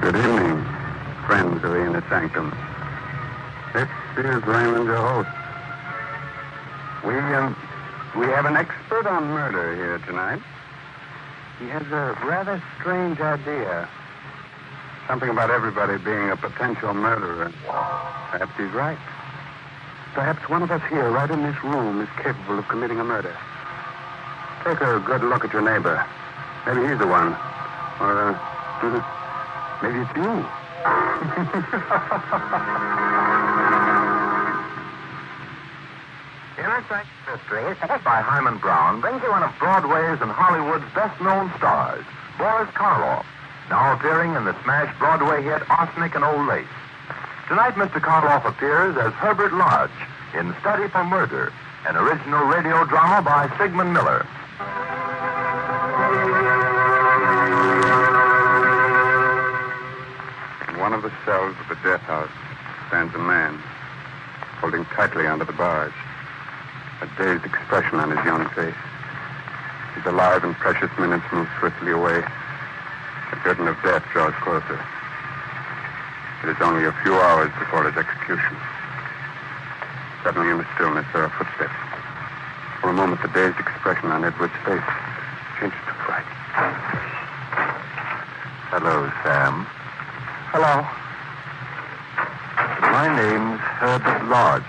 Good evening, friends of the Inner Sanctum. This is Raymond, your host. We have an expert on murder here tonight. He has a rather strange idea. Something about everybody being a potential murderer. Perhaps he's right. Perhaps one of us here, right in this room, is capable of committing a murder. Take a good look at your neighbor. Maybe he's the one. Or, maybe it's you. Inner Sanctum Mystery, by Hyman Brown, brings you one of Broadway's and Hollywood's best-known stars, Boris Karloff, now appearing in the smash Broadway hit Arsenic and Old Lace. Tonight, Mr. Karloff appears as Herbert Lodge in Study for Murder, an original radio drama by Sigmund Miller. In one of the cells of the death house stands a man, holding tightly onto the bars, a dazed expression on his young face. His alive and precious minutes move swiftly away. The curtain of death draws closer. It is only a few hours before his execution. Suddenly in the stillness there are footsteps. For a moment the dazed expression on Edward's face changes to fright. Hello, Sam. Hello. My name's Herbert Lodge.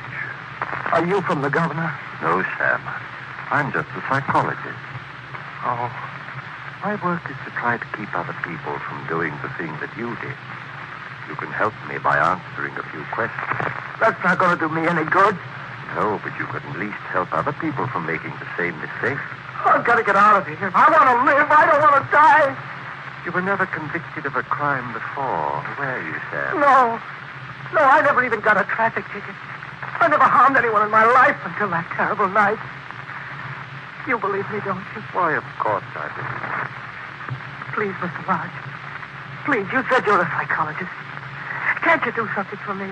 Are you from the governor? No, Sam. I'm just a psychologist. Oh. My work is to try to keep other people from doing the thing that you did. You can help me by answering a few questions. That's not going to do me any good. No, but you can at least help other people from making the same mistake. I've got to get out of here. I want to live. I don't want to die. You were never convicted of a crime before, were you, Sam? No. No, I never even got a traffic ticket. I never harmed anyone in my life until that terrible night. You believe me, don't you? Why, of course I do. Please, Mr. Lodge. Please, you said you're a psychologist. Can't you do something for me?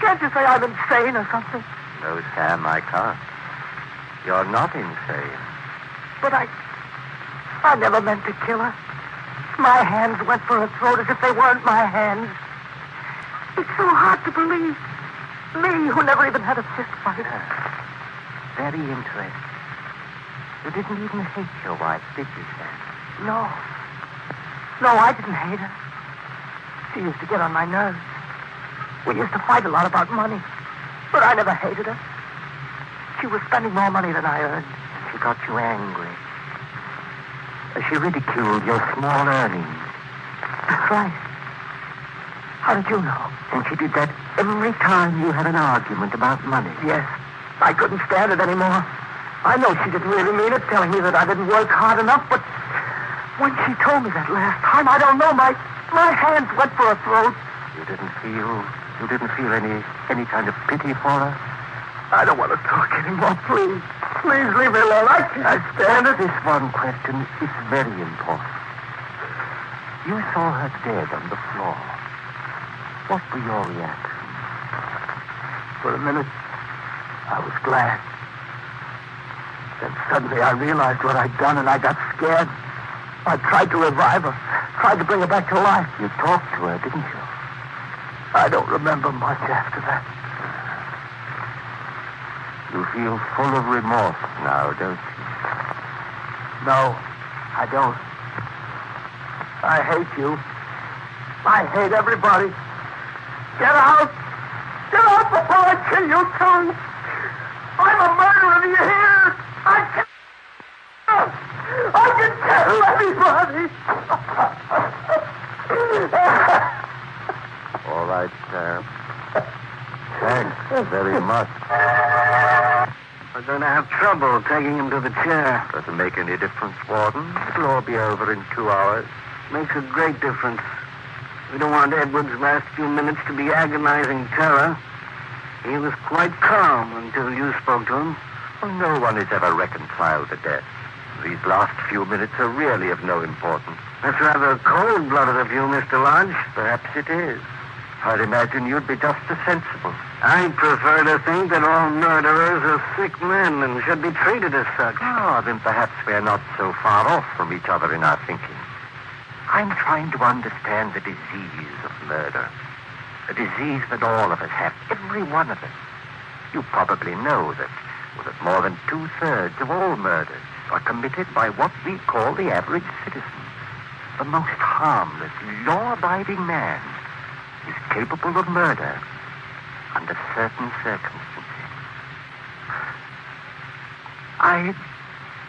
Can't you say I'm insane or something? No, Sam, I can't. You're not insane. But I never meant to kill her. My hands went for her throat as if they weren't my hands. It's so hard to believe. Me, who never even had a fist fight. Very interesting. You didn't even hate your wife, did you, Sam? No. No, I didn't hate her. She used to get on my nerves. We used to fight a lot about money. But I never hated her. She was spending more money than I earned. She got you angry. She ridiculed your small earnings. That's right. How did you know? And she did that every time you had an argument about money. Yes. I couldn't stand it anymore. I know she didn't really mean it, telling me that I didn't work hard enough, but when she told me that last time, I don't know, my hands went for her throat. You didn't feel any kind of pity for her? I don't want to talk anymore, please. Please leave me alone. I can't stand it. This one question is very important. You saw her dead on the floor. What were your reactions? For a minute, I was glad. Then suddenly I realized what I'd done and I got scared. I tried to revive her, tried to bring her back to life. You talked to her, didn't you? I don't remember much after that. You feel full of remorse now, don't you? No, I don't. I hate you. I hate everybody. Get out! Get out before I kill you, too! I'm a murderer, do you hear? I can kill everybody! All right, Sam. Thanks very much. We're going to have trouble taking him to the chair. Doesn't make any difference, Warden. It'll all be over in 2 hours. Makes a great difference. We don't want Edward's last few minutes to be agonizing terror. He was quite calm until you spoke to him. Well, no one is ever reconciled to death. These last few minutes are really of no importance. That's rather cold-blooded of you, Mr. Lodge. Perhaps it is. I'd imagine you'd be just as sensible. I prefer to think that all murderers are sick men and should be treated as such. Oh, then perhaps we're not so far off from each other in our thinking. I'm trying to understand the disease of murder. A disease that all of us have, every one of us. You probably know that more than 2/3 of all murders are committed by what we call the average citizen. The most harmless, law-abiding man is capable of murder under certain circumstances.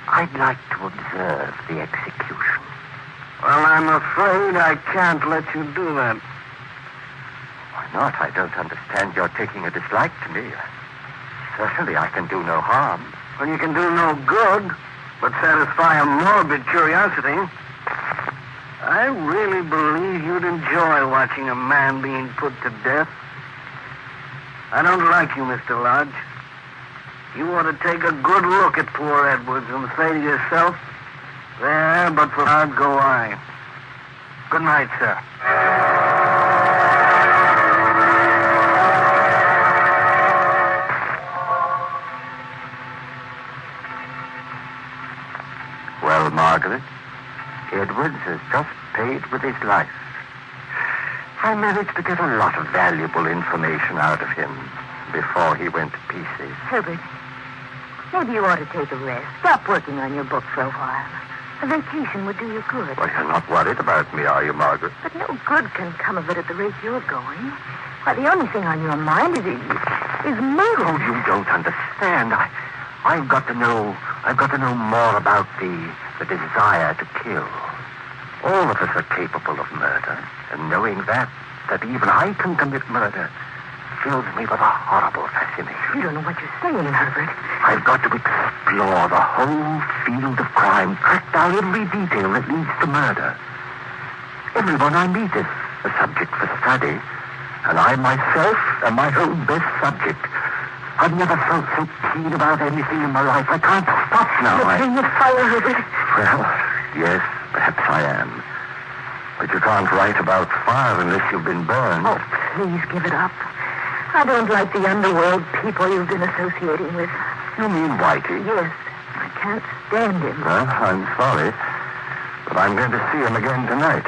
I'd like to observe the execution. Well, I'm afraid I can't let you do that. Why not? I don't understand your taking a dislike to me. Certainly I can do no harm. Well, you can do no good but satisfy a morbid curiosity. I really believe you'd enjoy watching a man being put to death. I don't like you, Mr. Lodge. You ought to take a good look at poor Edwards and say to yourself, there, but for God go I. Good night, sir. Well, Margaret, Edwards has just paid with his life. I managed to get a lot of valuable information out of him before he went to pieces. Herbert, maybe you ought to take a rest. Stop working on your book for a while. A vacation would do you good. Well, you're not worried about me, are you, Margaret? But no good can come of it at the rate you're going. Why, the only thing on your mind is murder. Oh, you don't understand. I've got to know more about the desire to kill. All of us are capable of murder, and knowing that even I can commit murder fills me with a horrible fascination. You don't know what you're saying, Herbert. I've got to explore the whole field of crime, track down every detail that leads to murder. Everyone I meet is a subject for study, and I myself am my own best subject. I've never felt so keen about anything in my life. I can't stop now. You're playing with fire, Herbert. Well, yes, perhaps I am. But you can't write about fire unless you've been burned. Oh, please give it up. I don't like the underworld people you've been associating with. You mean Whitey? Yes. I can't stand him. Well, I'm sorry, but I'm going to see him again tonight.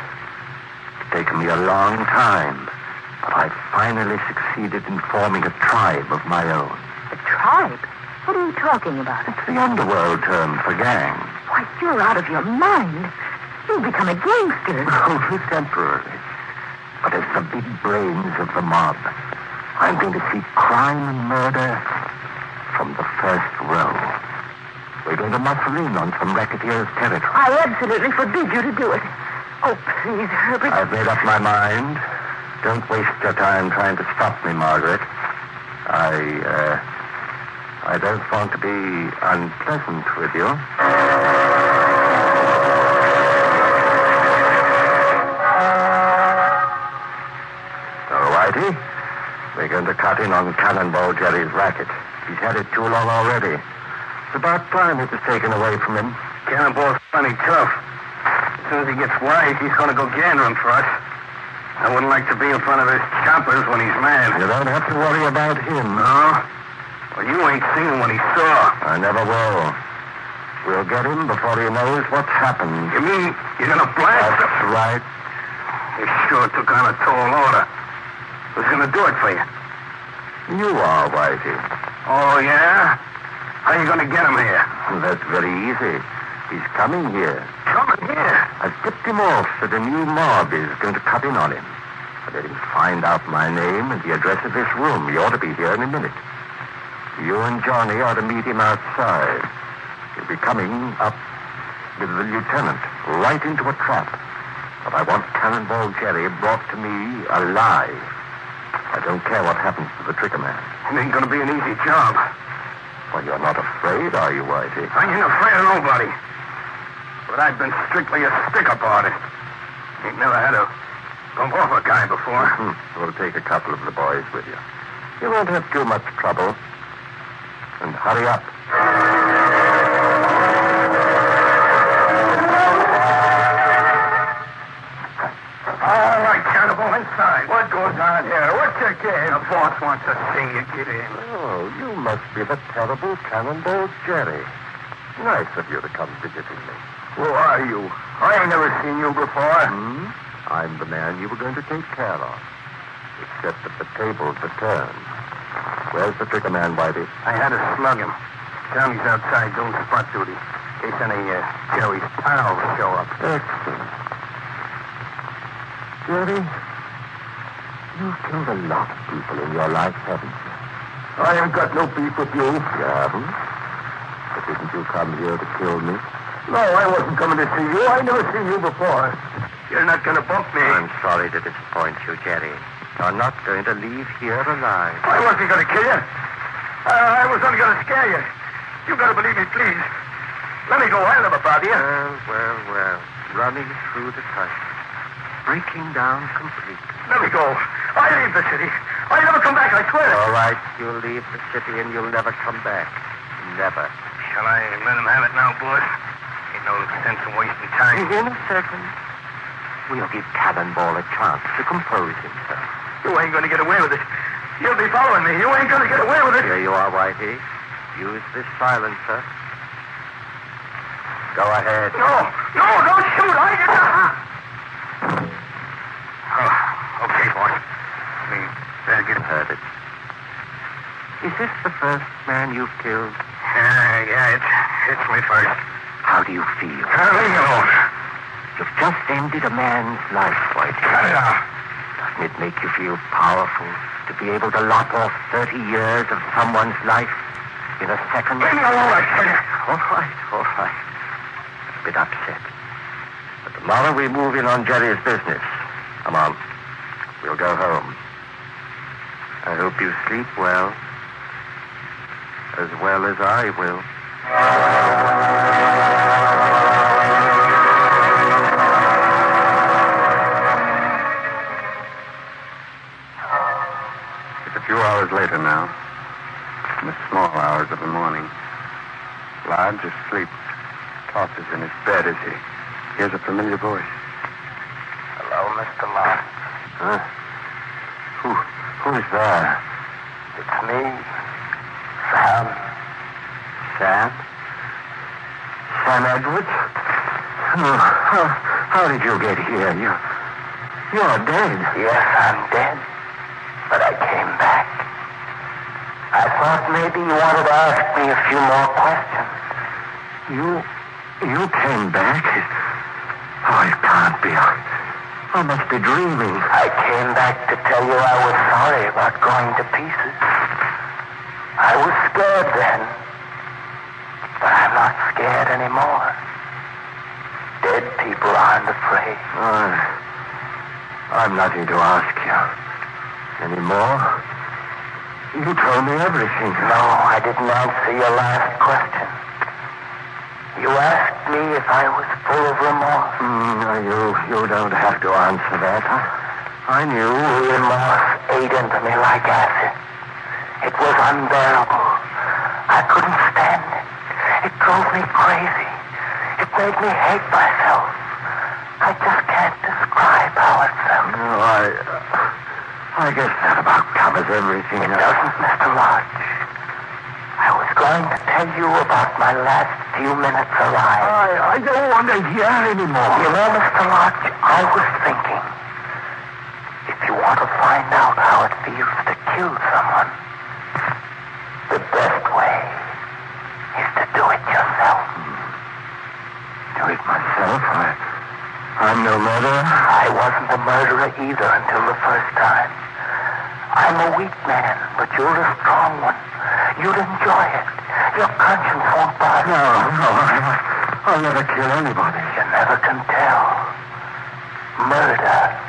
It's taken me a long time, but I've finally succeeded in forming a tribe of my own. A tribe? What are you talking about? It's the underworld term for gang. Why, you're out of your mind. You've become a gangster. Only temporarily. But as the big brains of the mob, I'm going to see crime and murder from the first row. We're going to muscle in on some racketeers' territory. I absolutely forbid you to do it. Oh, please, Herbert. I've made up my mind. Don't waste your time trying to stop me, Margaret. I don't want to be unpleasant with you. So, Whitey, we're going to cut in on Cannonball Jerry's racket. He's had it too long already. It's about time it was taken away from him. Cannonball's plenty tough. As soon as he gets wise, he's going to go gandering for us. I wouldn't like to be in front of his choppers when he's mad. You don't have to worry about him. No? Well, you ain't seen what he saw. I never will. We'll get him before he knows what's happened. You mean you're going to blast him? That's right. You sure took on a tall order. Who's going to do it for you? You are, Whitey. Oh, yeah? How are you going to get him here? That's very easy. He's coming here. Coming here? I've tipped him off that a new mob is going to cut in on him. I let him find out my name and the address of this room. He ought to be here in a minute. You and Johnny ought to meet him outside. He'll be coming up with the lieutenant right into a trap. But I want Cannonball Jerry brought to me alive. I don't care what happens to the trigger man. It ain't going to be an easy job. Well, you're not afraid, are you, Whitey? I ain't afraid of nobody. But I've been strictly a stick-up artist. Ain't never had to bump off a guy before. We'll take a couple of the boys with you. You won't have too much trouble. And hurry up. All right, Cannibal, inside. What goes on here? What's your game? The boss wants to see you get in. Oh, you must be the terrible Cannonball Jerry. Nice of you to come visiting me. Who are you? I ain't never seen you before. I'm the man you were going to take care of. Except that the tables are turned. Where's the trigger man, Whitey? I had to slug him. Tommy's outside doing spot duty. In case any Jerry's pals show up. Excellent. Jerry, you've killed a lot of people in your life, haven't you? I ain't got no beef with you. You haven't? But didn't you come here to kill me? No, I wasn't coming to see you. I never seen you before. You're not going to bump me. I'm sorry to disappoint you, Jerry. You're not going to leave here alive. I wasn't going to kill you. I was only going to scare you. You got to believe me, please. Let me go. I'll never bother you. Well. Running through the tunnel. Breaking down completely. Let me go. I leave the city. I'll never come back, I swear. All right, you'll leave the city and you'll never come back. Never. Shall I let him have it now, boss? Ain't no sense in wasting time. In a second, we'll give Cannonball a chance to compose himself. You ain't going to get away with it. You'll be following me. You ain't going to get away with it. Here you are, Whitey. Use this silencer. Go ahead. No, don't shoot. I didn't. Okay, boss. Better get Heard it. Is this the first man you've killed? Yeah, it's my first. How do you feel? Leave me alone. You've just ended a man's life, Whitey. Cut it out. Doesn't it make you feel powerful to be able to lop off 30 years of someone's life in a second? Leave me alone, I tell you. All right. A bit upset. But tomorrow we move in on Jerry's business. Come on. We'll go home. I hope you sleep well. As well as I will. It's a few hours later now. In the small hours of the morning. Lodge asleep. Tosses in his bed as he hears a familiar voice. Hello, Mr. Lodge. Huh? Who's there? It's me, Sam. Sam? Sam Edwards? How did you get here? You're dead. Yes, I'm dead. But I came back. I thought maybe you wanted to ask me a few more questions. You came back? Oh, it can't be. I must be dreaming. I came back to tell you I was sorry about going to pieces. I was scared then. But I'm not scared anymore. Dead people aren't afraid. I'm nothing to ask you. Anymore? You told me everything. No, I didn't answer your last question. You asked me if I was full of remorse. You don't have to answer that. I knew. Remorse ate into me like acid. It was unbearable. I couldn't stand it. It drove me crazy. It made me hate myself. I just can't describe how it felt. No, I guess that about covers everything. It doesn't, Mr. Lodge. I was going to tell you about my last few minutes alive. I don't want to hear anymore. You know, Mr. Lodge, I was thinking, if you want to find out how it feels to kill someone, the best way is to do it yourself. Do it myself? I'm no murderer. I wasn't a murderer either until the first time. I'm a weak man, but you're a strong one. You'd enjoy it. Your conscience won't bother. No, I'll never kill anybody. You never can tell. Murder.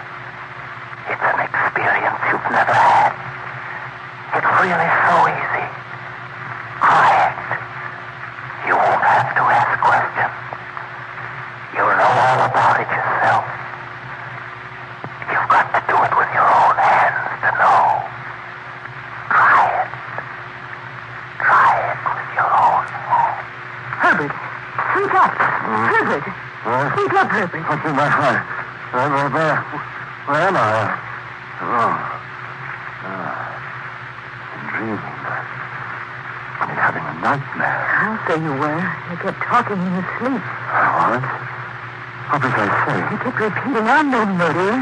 It's an experience you've never had. It's really so easy. Quiet. You won't have to ask questions. You'll know all about it yourself. You've got to do it with your own hands to know. Try it. Try it with your own hands. Herbert, speak up. Herbert. Speak up, Herbert. What's in my heart? Where am I? I'm dreaming. I'm having a nightmare. I'll say you were. You kept talking in your sleep. What? What was I saying? You keep repeating, I'm no murderer.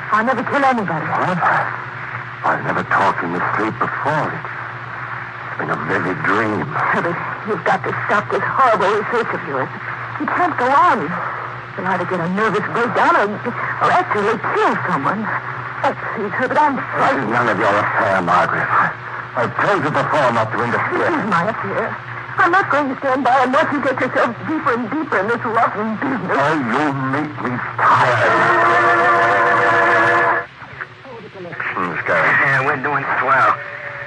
I'll never kill anybody. What? I've never talked in the sleep before. It's been a vivid dream. Herbert, you've got to stop this horrible research of yours. You can't go on. You'll either get a nervous breakdown or actually kill someone. Oh, please, Herbert, I'm This frightened. is none of your affair, Margaret. I've told you before not to interfere. This is my affair. I'm not going to stand by and watch you get yourself deeper and deeper in this rotten business. Oh, you make me tired. Action's going. Yeah, we're doing swell.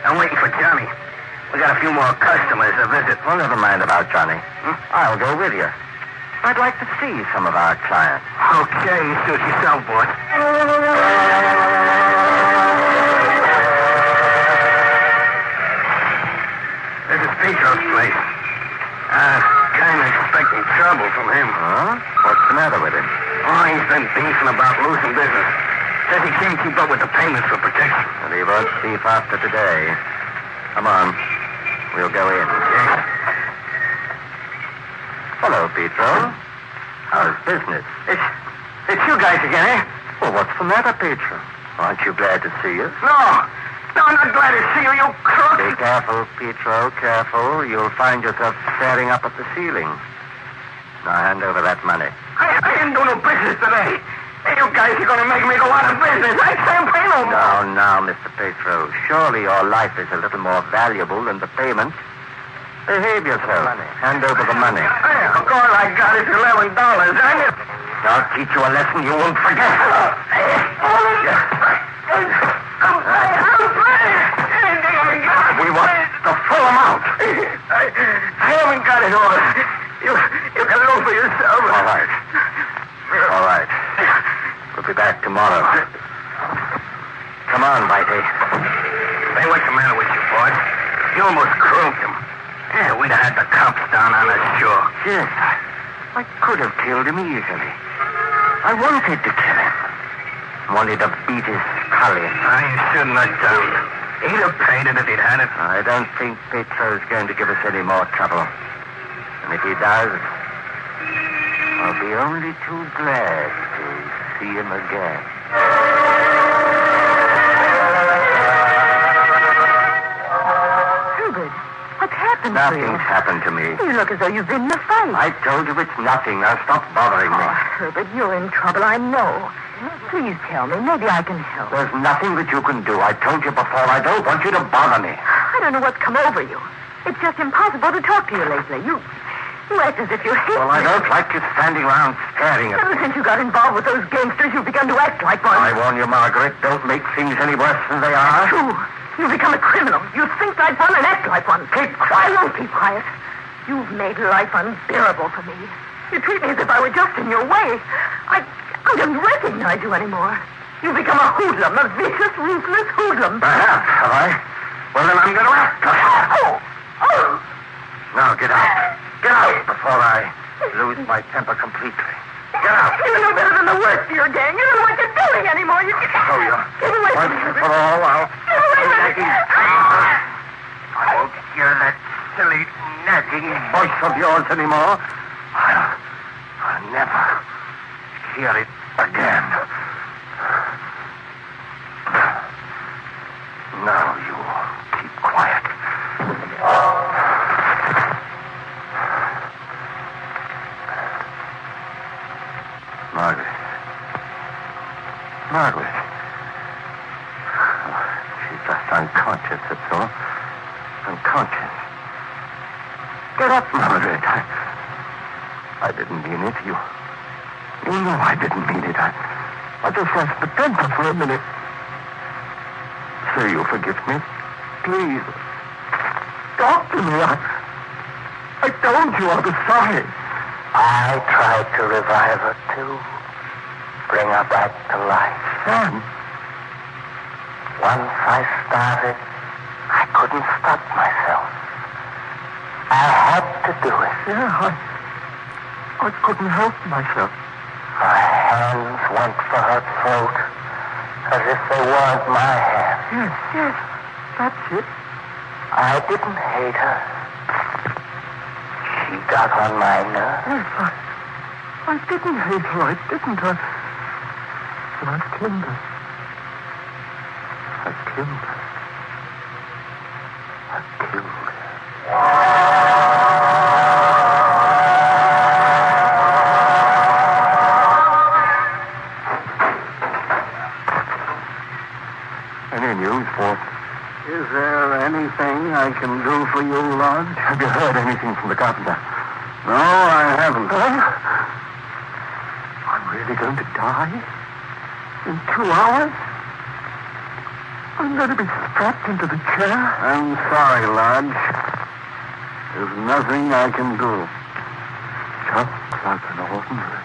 I'm waiting for Johnny. We got a few more customers to visit. Well, never mind about Johnny. I'll go with you. I'd like to see some of our clients. Okay, suit yourself, boy. This is Petro's place. Kind of expecting trouble from him. Huh? What's the matter with him? Oh, he's been beefing about losing business. Says he can't keep up with the payments for protection. Well, he won't beef after today. Come on. We'll go in. Yeah. Hello, Petro. How's business? It's you guys again, eh? Well, what's the matter, Petro? Aren't you glad to see us? No, I'm not glad to see you, you crook. Be careful, Petro, careful. You'll find yourself staring up at the ceiling. Now hand over that money. I didn't do no business today. Hey, you guys are going to make me go out of business. I can't pay no more. Now, Mr. Petro. Surely your life is a little more valuable than the payment. Behave yourself. Hand over the money. Hey, all I got is $11. I'll teach you a lesson you won't forget. We want the full amount. I haven't got it all. You can look for yourself. All right. All right. We'll be back tomorrow. Come on, Whitey. Hey, what's the matter with you, boy? You almost croaked him. Yeah, we'd have had the cops down on us, sure. Yes, I could have killed him easily. I wanted to kill him. Wanted to beat his collie. I shouldn't have done. He'd have paid it if he'd had it. I don't think Petro's going to give us any more trouble. And if he does, I'll be only too glad to see him again. Herbert, what's happened to you? Nothing's happened to me. You look as though you've been in a fight. I told you it's nothing. Now stop bothering me. Oh, Herbert, you're in trouble, I know. Please tell me. Maybe I can help. There's nothing that you can do. I told you before, I don't want you to bother me. I don't know what's come over you. It's just impossible to talk to you lately. You act as if you hate Well, I me. don't like you standing around staring at Ever me. since you got involved with those gangsters, you've begun to act like one. I warn you, Margaret, don't make things any worse than they are. True. You've become a criminal. You think like one and act like one. Keep quiet. I won't keep quiet. You've made life unbearable for me. You treat me as if I were just in your way. I don't recognize you anymore. You've become a hoodlum, a vicious, ruthless hoodlum. Perhaps, have I? Well, then I'm going to act. Oh! Now, get out. Get out before I lose my temper completely. Get out. You know better than the worst of your gang. You don't know what you're doing anymore. You Oh, yeah. Get away from Once me. and for all, I'll... Get away from me. I won't hear that silly, nagging voice of yours anymore. I'll never hear it again. Now you keep quiet. Margaret. Oh, she's just unconscious, that's all. Unconscious. Get up, Margaret. I didn't mean it. You know I didn't mean it. I just lost the temper for a minute. Say you forgive me. Please. Talk to me. I told you I was sorry. I tried to revive her, too. Bring her back to life. Sam. Once I started, I couldn't stop myself. I had to do it. Yeah, I couldn't help myself. My hands went for her throat, as if they weren't my hands. Yes, that's it. I didn't hate her. She got on my nerves. Yes, I I didn't, Hazel. I didn't. But I killed her. I killed her. I killed her. Any news, Fort? Is there anything I can do for you, Lodge? Have you heard anything from the carpenter? No, I haven't. I'm really going to die? In 2 hours? I'm going to be strapped into the chair? I'm sorry, Lodge. There's nothing I can do. Just like an ordinary,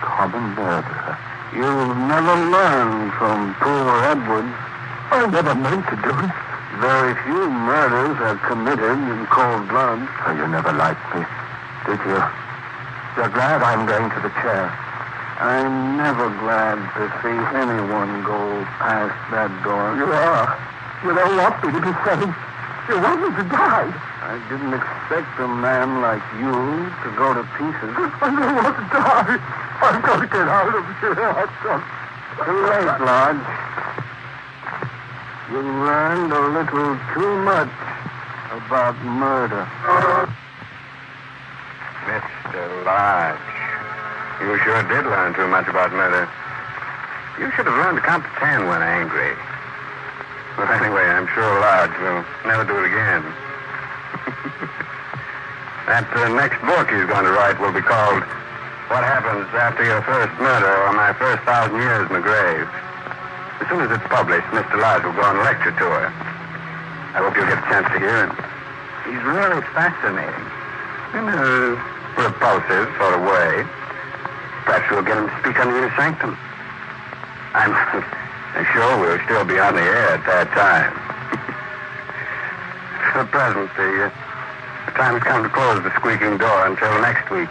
common murderer. You've never learned from poor Edwards. I never meant to do it. Very few murders are committed in cold blood. So you never liked me, did you? You're glad I'm going to the chair. I'm never glad to see anyone go past that door. You are. You don't want me to be saved. You want me to die. I didn't expect a man like you to go to pieces. I don't want to die. I'm going to get out of here. Too late, Lodge. You learned a little too much about murder. Mr. Lodge, you sure did learn too much about murder. You should have learned to count to 10 when angry. But anyway, I'm sure Lodge will never do it again. That next book he's going to write will be called What Happens After Your First Murder or My First 1,000 Years in the Grave. As soon as it's published, Mr. Lodge will go on a lecture tour. I hope you'll get a chance to hear him. He's really fascinating. In a repulsive sort of way. Perhaps we'll get him to speak under your sanctum. I'm sure we'll still be on the air at that time. For the present, the time has come to close the squeaking door until next week.